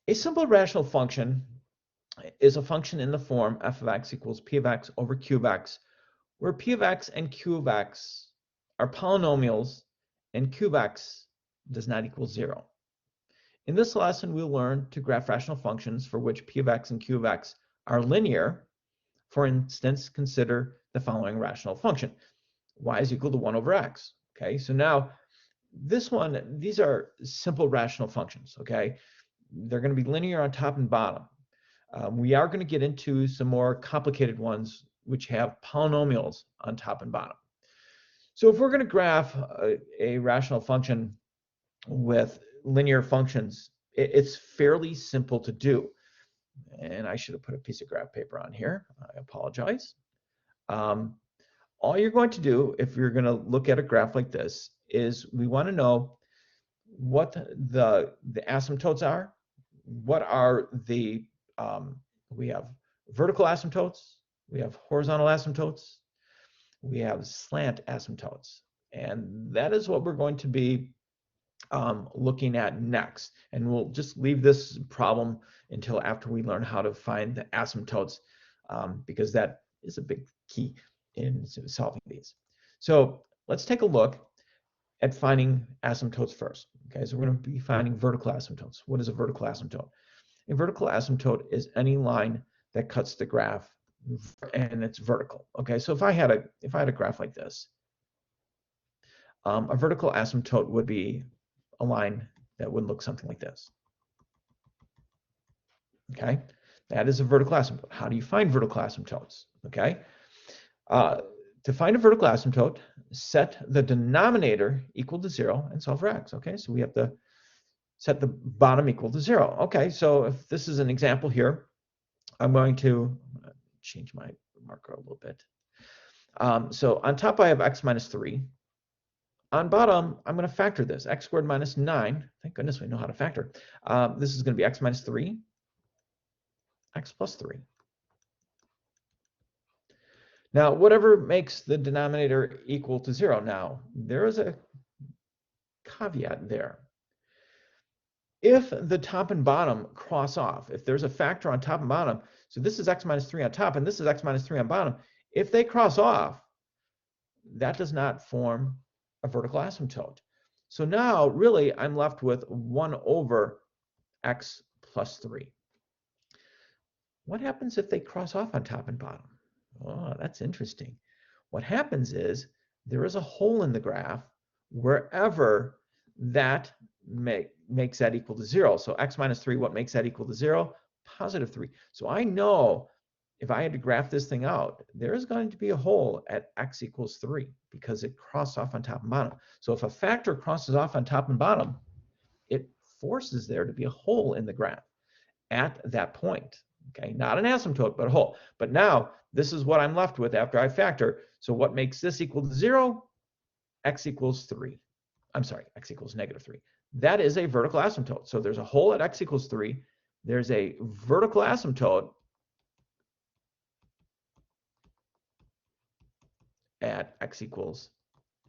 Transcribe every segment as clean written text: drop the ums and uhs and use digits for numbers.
A simple rational function is a function in the form f of x equals p of x over q of x, where p of x and q of x are polynomials and q of x does not equal 0. In this lesson, we'll learn to graph rational functions for which p of x and q of x are linear. For instance, consider the following rational function. Y is equal to 1 over x. Okay, so now these are simple rational functions. Okay, they're going to be linear on top and bottom. We are going to get into some more complicated ones which have polynomials on top and bottom. So if we're going to graph a rational function with linear functions, it's fairly simple to do. And I should have put a piece of graph paper on here. I apologize. All you're going to do if you're going to look at a graph like this is we want to know what the asymptotes are. What are the, we have vertical asymptotes, we have horizontal asymptotes, we have slant asymptotes. And that is what we're going to be looking at next. And we'll just leave this problem until after we learn how to find the asymptotes, because that is a big key in solving these. So let's take a look at finding asymptotes first. Okay, so we're going to be finding vertical asymptotes. What is a vertical asymptote? A vertical asymptote is any line that cuts the graph and it's vertical. Okay, so if I had a graph like this, a vertical asymptote would be a line that would look something like this. Okay, that is a vertical asymptote. How do you find vertical asymptotes? Okay, to find a vertical asymptote, set the denominator equal to 0 and solve for x. Okay, so we have to set the bottom equal to 0. Okay, so if this is an example here, I'm going to change my marker a little bit. So on top I have x minus 3. On bottom, I'm going to factor this, x squared minus 9. Thank goodness we know how to factor. This is going to be x minus 3, x plus 3. Now, whatever makes the denominator equal to 0. Now, there is a caveat there. If the top and bottom cross off, if there's a factor on top and bottom, so this is x minus 3 on top and this is x minus 3 on bottom, if they cross off, that does not form a vertical asymptote. So now, really, I'm left with 1 over x plus 3. What happens if they cross off on top and bottom? Oh, that's interesting. What happens is there is a hole in the graph wherever that makes that equal to 0. So x minus 3, what makes that equal to 0? Positive 3. So I know if I had to graph this thing out, there is going to be a hole at x equals 3 because it crossed off on top and bottom. So if a factor crosses off on top and bottom, it forces there to be a hole in the graph at that point. Okay, not an asymptote, but a hole. But now this is what I'm left with after I factor. So what makes this equal to 0? X equals 3. I'm sorry, x equals negative 3. That is a vertical asymptote. So there's a hole at x equals 3. There's a vertical asymptote at x equals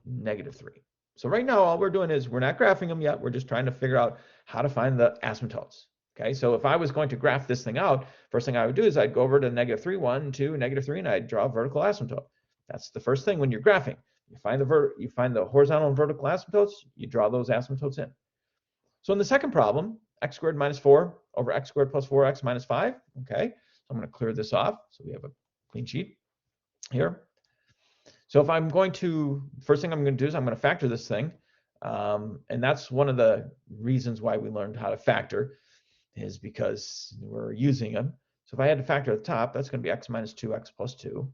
negative 3. So right now, all we're doing is we're not graphing them yet. We're just trying to figure out how to find the asymptotes. Okay, so if I was going to graph this thing out, first thing I would do is I'd go over to negative 3, 1, 2, negative 3, and I'd draw a vertical asymptote. That's the first thing when you're graphing. You find the horizontal and vertical asymptotes, you draw those asymptotes in. So in the second problem, x squared minus 4 over x squared plus 4x minus 5. Okay, so I'm going to clear this off so we have a clean sheet here. So if I'm going to, first thing I'm going to do is I'm going to factor this thing. And that's one of the reasons why we learned how to factor, is because we're using them. So if I had to factor at the top, that's going to be x minus 2x plus 2.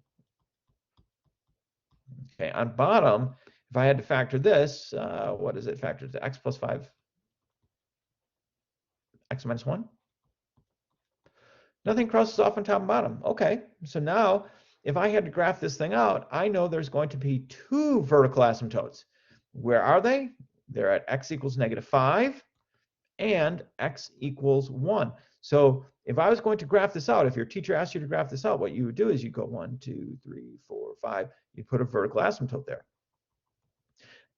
Okay, on bottom, if I had to factor this, what is it factored to? X plus 5, x minus 1. Nothing crosses off on top and bottom. Okay, so now if I had to graph this thing out, I know there's going to be 2 vertical asymptotes. Where are they? They're at x equals negative 5 and x equals 1. So if I was going to graph this out, if your teacher asked you to graph this out, what you would do is you go 1, 2, 3, 4, 5. You put a vertical asymptote there.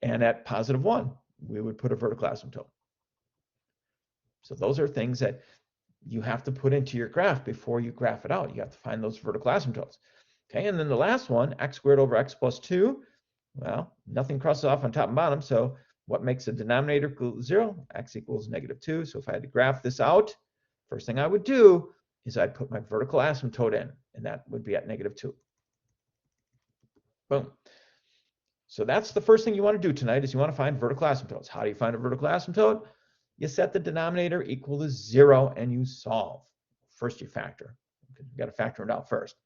And at positive 1, we would put a vertical asymptote. So those are things that you have to put into your graph before you graph it out. You have to find those vertical asymptotes. Okay, and then the last one, x squared over x plus 2, well, nothing crosses off on top and bottom, so what makes the denominator equal to 0? X equals -2. So if I had to graph this out, first thing I would do is I'd put my vertical asymptote in, and that would be at -2. Boom. So that's the first thing you want to do tonight is you want to find vertical asymptotes. How do you find a vertical asymptote? You set the denominator equal to 0 and you solve. First you factor. You got to factor it out first.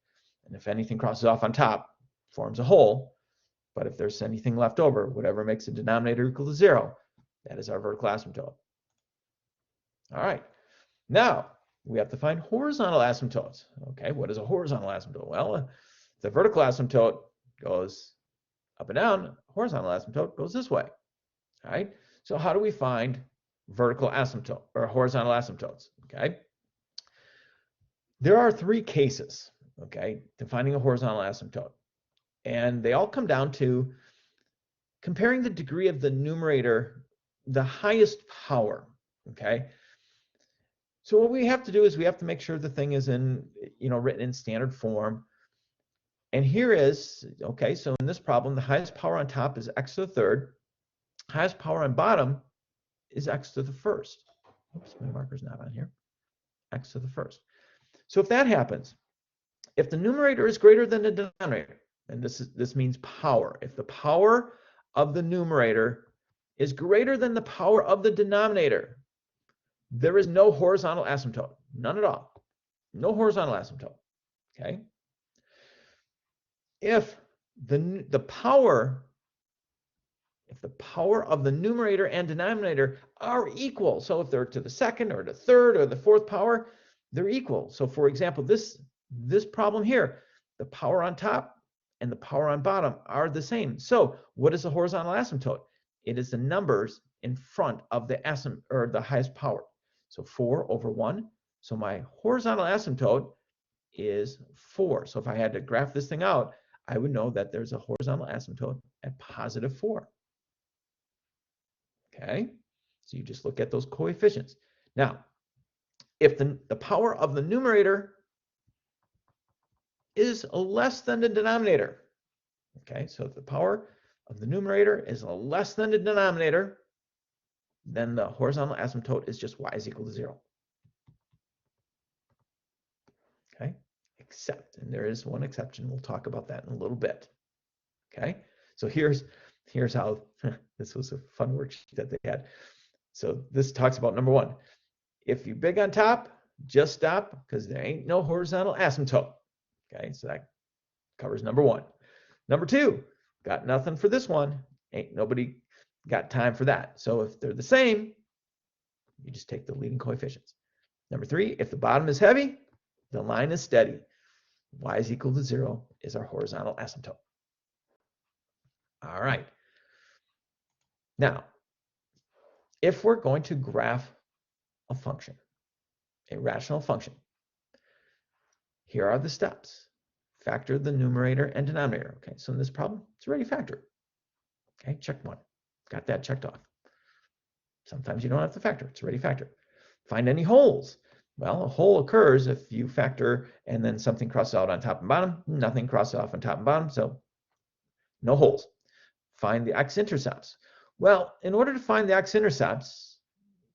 And if anything crosses off on top, forms a whole. But if there's anything left over, whatever makes the denominator equal to 0, that is our vertical asymptote. All right. Now, we have to find horizontal asymptotes. Okay, what is a horizontal asymptote? Well, the vertical asymptote goes up and down. Horizontal asymptote goes this way. All right. So how do we find vertical asymptote or horizontal asymptotes? Okay. There are 3 cases, okay, to finding a horizontal asymptote. And they all come down to comparing the degree of the numerator, the highest power, okay? So what we have to do is we have to make sure the thing is in, written in standard form. And here is, okay, so in this problem, the highest power on top is x to the third. Highest power on bottom is x to the first. Oops, my marker's not on here. X to the first. So if that happens, if the numerator is greater than the denominator, and this means power, if the power of the numerator is greater than the power of the denominator, there is no horizontal asymptote, none at all. No horizontal asymptote. Okay. If the power of the numerator and denominator are equal, so if they're to the second or the third or the fourth power, they're equal. So for example, this problem here, the power on top and the power on bottom are the same. So what is the horizontal asymptote? It is the numbers in front of the highest power. So 4 over 1. So my horizontal asymptote is 4. So if I had to graph this thing out, I would know that there's a horizontal asymptote at +4. Okay, so you just look at those coefficients. Now, if the power of the numerator is less than the denominator, okay, so if the power of the numerator is less than the denominator, then the horizontal asymptote is just y is equal to 0. Okay, except, and there is one exception, we'll talk about that in a little bit. Okay, so here's how, this was a fun worksheet that they had. So this talks about number 1. If you're big on top, just stop because there ain't no horizontal asymptote. Okay, so that covers number 1. Number 2, got nothing for this one. Ain't nobody got time for that. So if they're the same, you just take the leading coefficients. Number 3, if the bottom is heavy, the line is steady. Y is equal to 0 is our horizontal asymptote. All right. Now, if we're going to graph a function, a rational function, here are the steps. Factor the numerator and denominator. Okay, so in this problem, it's already factored. Okay, check 1. Got that checked off. Sometimes you don't have to factor. It's already factored. Find any holes. Well, a hole occurs if you factor and then something crosses out on top and bottom. Nothing crosses off on top and bottom, so no holes. Find the x-intercepts. Well, in order to find the x-intercepts,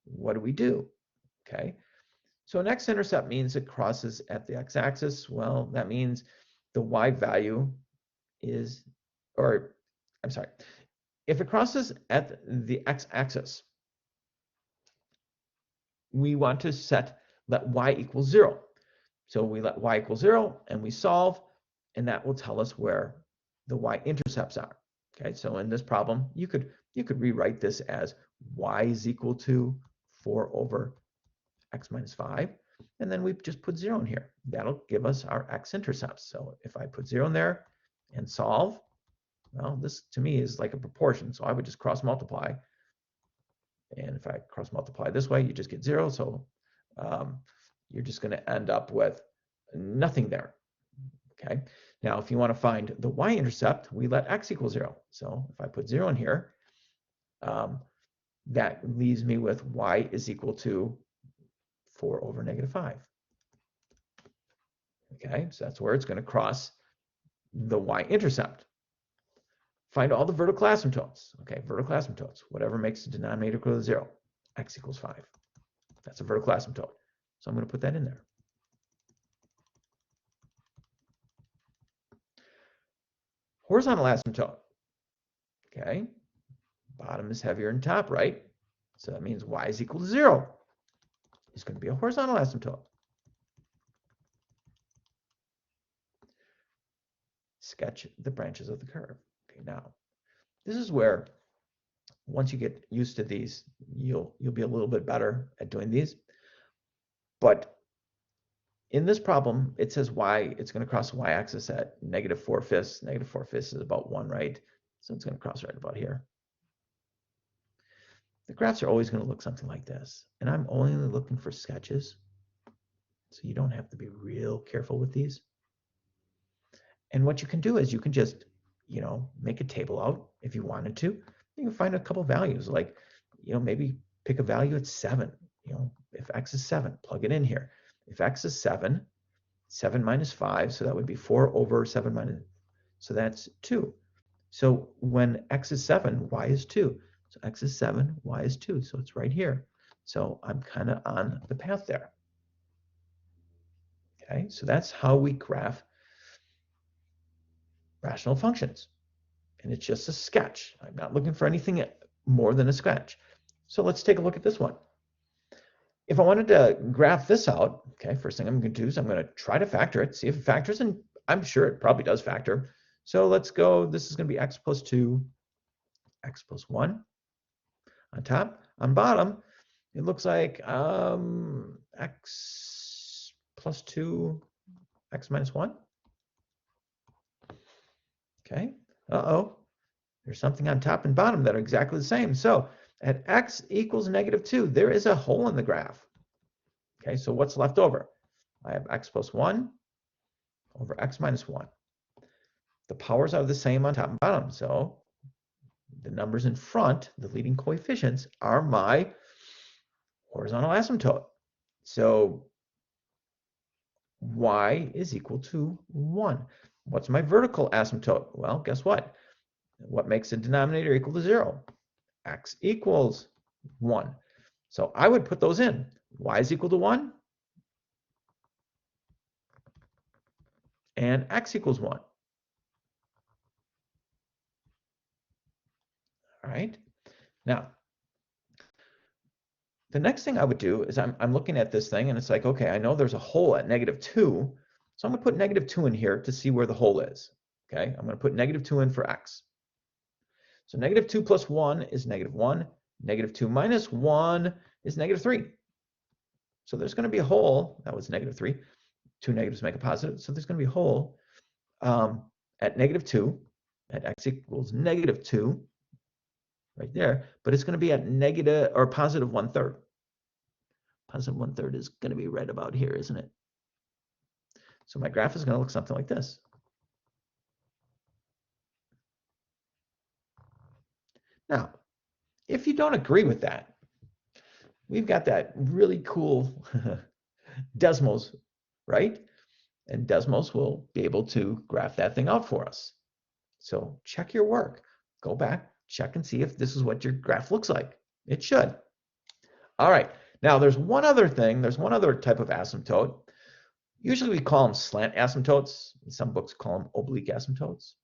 what do we do? Okay, so an x-intercept means it crosses at the x-axis. Well, that means the y value is, or I'm sorry, if it crosses at the x-axis, we want to let y equal 0. So we let y equal 0 and we solve, and that will tell us where the y-intercepts are. Okay, so in this problem, you could rewrite this as y is equal to 4 over x minus 5, and then we just put 0 in here. That'll give us our x-intercepts. So if I put 0 in there and solve, well, this to me is like a proportion, so I would just cross multiply. And if I cross multiply this way, you just get 0. So you're just going to end up with nothing there. Okay. Now, if you want to find the y-intercept, we let x equal 0. So if I put 0 in here, that leaves me with y is equal to 4 over negative 5. Okay, so that's where it's going to cross the y-intercept. Find all the vertical asymptotes. Okay, vertical asymptotes, whatever makes the denominator equal to 0. X equals 5. That's a vertical asymptote. So I'm going to put that in there. Horizontal asymptote. Okay, bottom is heavier than top, right? So that means y is equal to 0. It's going to be a horizontal asymptote. Sketch the branches of the curve. Okay, now this is where once you get used to these, you'll be a little bit better at doing these. But in this problem, it says y, it's going to cross the y-axis at negative 4/5. Negative 4/5 is about 1, right? So it's going to cross right about here. The graphs are always going to look something like this. And I'm only looking for sketches. So you don't have to be real careful with these. And what you can do is you can just, make a table out if you wanted to. You can find a couple values, like, maybe pick a value at 7. If x is 7, plug it in here. If x is 7, 7 minus 5, so that would be 4 over 7 minus, so that's 2. So when x is 7, y is 2. So x is 7, y is 2. So it's right here. So I'm kind of on the path there. Okay, so that's how we graph rational functions. And it's just a sketch. I'm not looking for anything more than a sketch. So let's take a look at this one. If I wanted to graph this out, okay, first thing I'm going to do is I'm going to try to factor it, see if it factors, and I'm sure it probably does factor. So let's go, this is going to be x plus 2, x plus 1 on top. On bottom, it looks like x plus 2, x minus 1. Okay, there's something on top and bottom that are exactly the same. So at x equals negative 2, there is a hole in the graph. Okay, so what's left over? I have x plus 1 over x minus 1. The powers are the same on top and bottom, so the numbers in front, the leading coefficients, are my horizontal asymptote. So y is equal to 1. What's my vertical asymptote? Well, guess what? What makes the denominator equal to 0? X equals 1. So I would put those in. Y is equal to 1. And x equals 1. All right. Now, the next thing I would do is I'm looking at this thing, and it's like, okay, I know there's a hole at negative 2. So I'm going to put negative 2 in here to see where the hole is. Okay, I'm going to put negative 2 in for x. So negative 2 plus 1 is negative 1. Negative 2 minus 1 is negative 3. So there's going to be a hole. That was negative 3. 2 negatives make a positive. So there's going to be a hole at negative 2, at x equals negative 2, right there. But it's going to be at negative or positive 1/3. Positive 1/3 is going to be right about here, isn't it? So my graph is going to look something like this. Now, if you don't agree with that, we've got that really cool Desmos, right? And Desmos will be able to graph that thing out for us. So check your work. Go back, check and see if this is what your graph looks like. It should. All right. Now, there's one other thing. There's one other type of asymptote. Usually we call them slant asymptotes. Some books call them oblique asymptotes.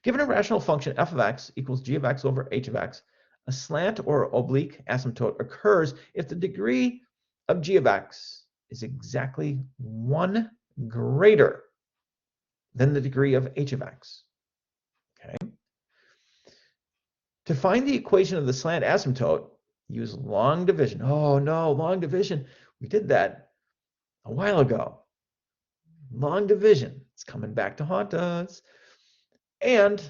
Given a rational function f of x equals g of x over h of x, a slant or oblique asymptote occurs if the degree of g of x is exactly 1 greater than the degree of h of x. Okay. To find the equation of the slant asymptote, use long division. Oh no, long division. We did that a while ago. Long division. It's coming back to haunt us. And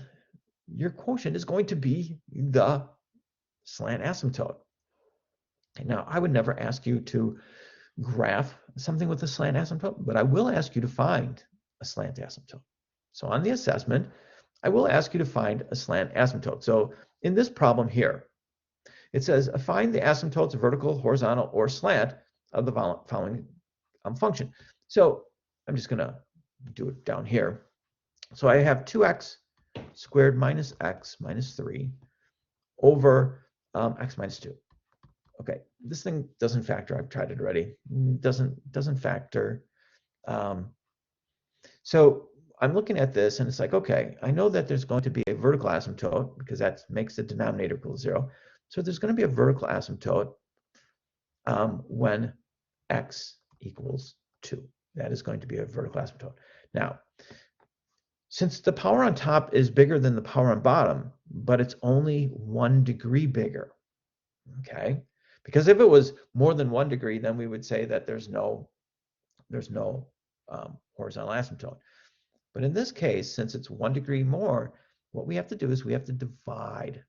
your quotient is going to be the slant asymptote. Now, I would never ask you to graph something with a slant asymptote, but I will ask you to find a slant asymptote. So on the assessment, I will ask you to find a slant asymptote. So in this problem here, it says find the asymptotes of vertical, horizontal, or slant of the following function. So I'm just going to do it down here. So I have 2x squared minus x minus 3 over x minus 2. Okay, this thing doesn't factor. I've tried it already. Doesn't factor. So I'm looking at this and it's like, okay, I know that there's going to be a vertical asymptote because that makes the denominator equal to 0. So there's going to be a vertical asymptote when x equals 2. That is going to be a vertical asymptote. Now, since the power on top is bigger than the power on bottom, but it's only 1 degree bigger, okay? Because if it was more than 1 degree, then we would say that there's no horizontal asymptote. But in this case, since it's 1 degree more, what we have to do is we have to divide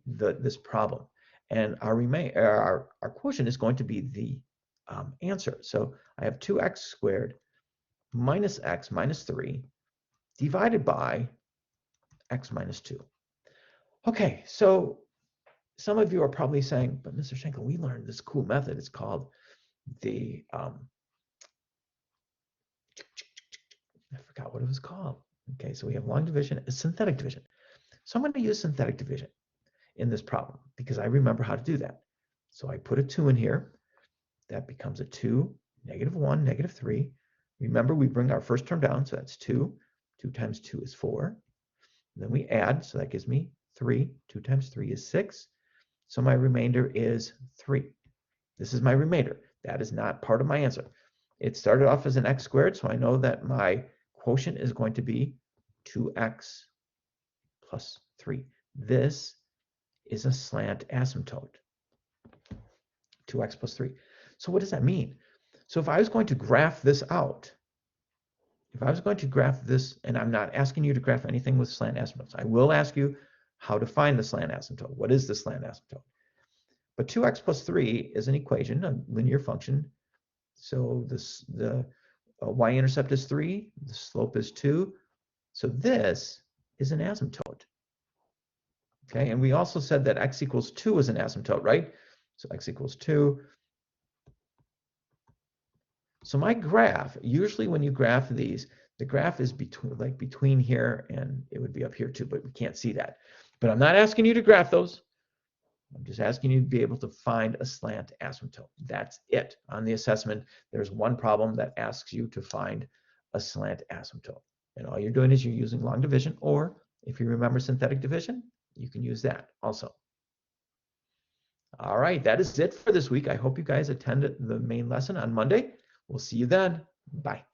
this problem. And our quotient is going to be the answer. So I have 2x squared minus x minus 3 divided by x minus 2. Okay, so some of you are probably saying, but Mr. Schenkel, we learned this cool method. It's called the, I forgot what it was called. Okay, so we have long division, synthetic division. So I'm going to use synthetic division in this problem because I remember how to do that. So I put a 2 in here. That becomes a 2, -1, -3. Remember, we bring our first term down, so that's 2. 2 times 2 is 4. Then we add, so that gives me 3. 2 times 3 is 6. So my remainder is 3. This is my remainder. That is not part of my answer. It started off as an x squared, so I know that my quotient is going to be 2x plus 3. This is a slant asymptote, 2x plus 3. So what does that mean? So if I was going to graph this out, and I'm not asking you to graph anything with slant asymptotes. I will ask you how to find the slant asymptote. What is the slant asymptote? But 2x plus 3 is an equation, a linear function. So the y-intercept is 3, the slope is 2. So this is an asymptote. Okay, and we also said that x equals 2 is an asymptote, right? So x equals 2. So my graph, usually when you graph these, the graph is between here and it would be up here too, but we can't see that. But I'm not asking you to graph those. I'm just asking you to be able to find a slant asymptote. That's it. On the assessment, there's one problem that asks you to find a slant asymptote. And all you're doing is you're using long division, or if you remember synthetic division, you can use that also. All right, that is it for this week. I hope you guys attended the main lesson on Monday. We'll see you then. Bye.